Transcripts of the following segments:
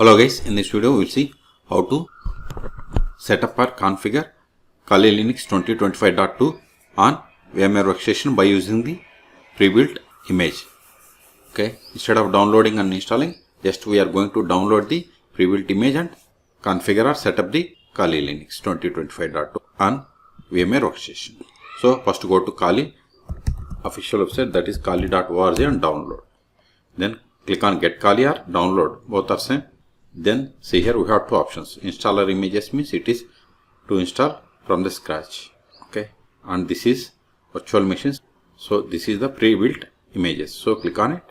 Hello guys, in this video we will see how to set up or configure Kali Linux 2025.2 on VMware workstation by using the pre-built image. Okay, instead of downloading and installing, just we are going to download the pre-built image and configure or set up the Kali Linux 2025.2 on VMware workstation. So first go to Kali official website, that is kali.org, and download. Then click on get Kali or download, both are same. Then see here we have two options. Installer images means it is to install from the scratch. Okay, and this is virtual machines. So this is the pre-built images. So click on it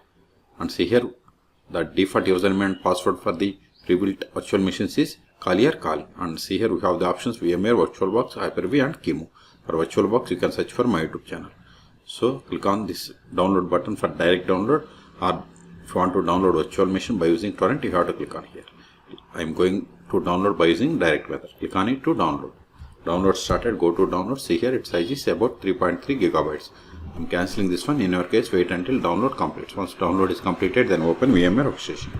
and see here the default username and password for the pre-built virtual machines is Kali or Kali. And see here we have the options VMware, VirtualBox, Hyper-V and Chemo. For VirtualBox you can search for my YouTube channel. So click on this download button for direct download, or if you want to download virtual machine by using torrent, you have to click on here. I am going to download by using direct method. Click on it to download. Download started. Go to download. See here its size is about 3.3 gigabytes. I am cancelling this one. In your case, wait until download completes. Once download is completed, then open VMware workstation.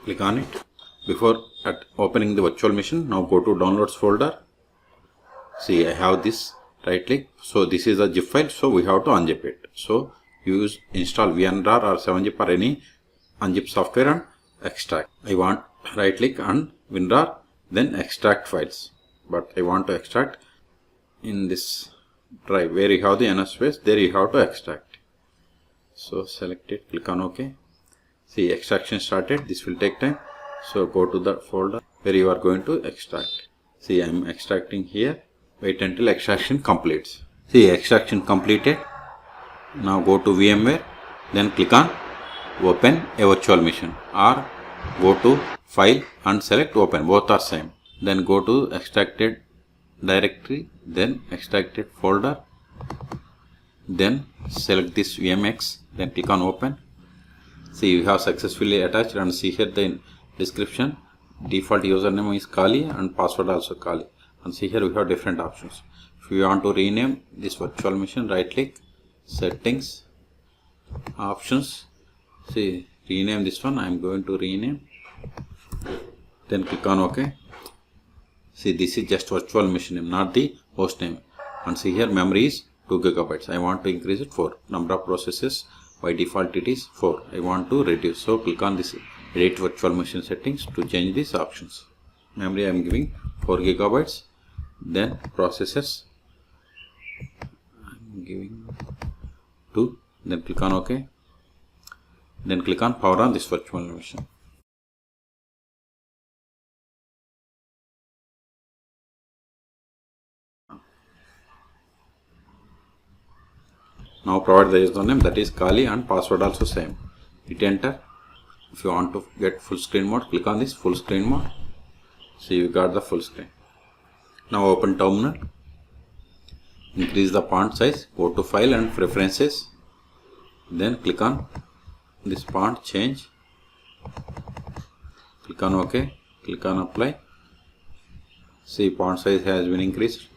Click on it. Before opening the virtual machine, now go to downloads folder. See, I have this. Right click. So this is a zip file. So we have to unzip it. So use install VMWare or 7zip or any unzip software and extract. I want right click on WinRAR, then extract files, but I want to extract in this drive where you have the NS space, there you have to extract. So select it, click on OK. See, extraction started. This will take time. So go to the folder where you are going to extract. See, I am extracting here. Wait until extraction completes. See, extraction completed. Now go to VMware, then click on open a virtual machine, or go to file and select open, both are same. Then go to extracted directory, then extracted folder, then select this VMX, then click on open. See, you have successfully attached, and see here the description, default username is Kali and password also Kali. And see here we have different options. If you want to rename this virtual machine, right click, settings, options. See, rename this one. I am going to rename. Then click on OK. See, this is just virtual machine name, not the host name. And see here memory is 2 gigabytes. I want to increase it 4. Number of processes, by default it is 4. I want to reduce. So click on this edit virtual machine settings to change these options. Memory I am giving 4 gigabytes. Then processors I am giving 2. Then click on OK. Then click on power on this virtual machine. Now provide the username, that is Kali, and password also same. Hit enter. If you want to get full screen mode, click on this full screen mode. So you got the full screen. Now open terminal. Increase the font size. Go to file and preferences. Then click on this font change. Click on OK. Click on apply. See, font size has been increased.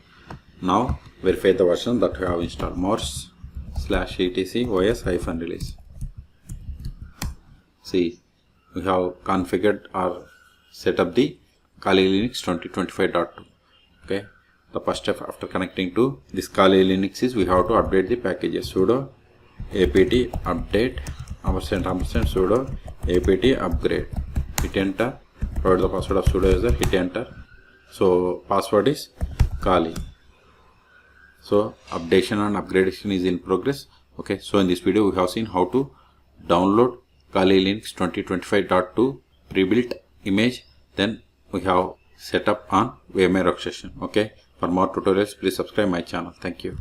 Now verify the version that you have installed. Mors/etc os-release. See, we have configured or set up the Kali Linux 2025.2. Okay, the first step after connecting to this Kali Linux is we have to update the packages. Sudo apt update && sudo apt upgrade. Hit enter. Provide the password of sudo user. Hit enter. So password is Kali. So updation and upgradation is in progress. Okay, so in this video we have seen how to download Kali Linux 2025.2 pre-built image. Then we have set up on VMware workstation. Okay, for more tutorials please subscribe my channel. Thank you.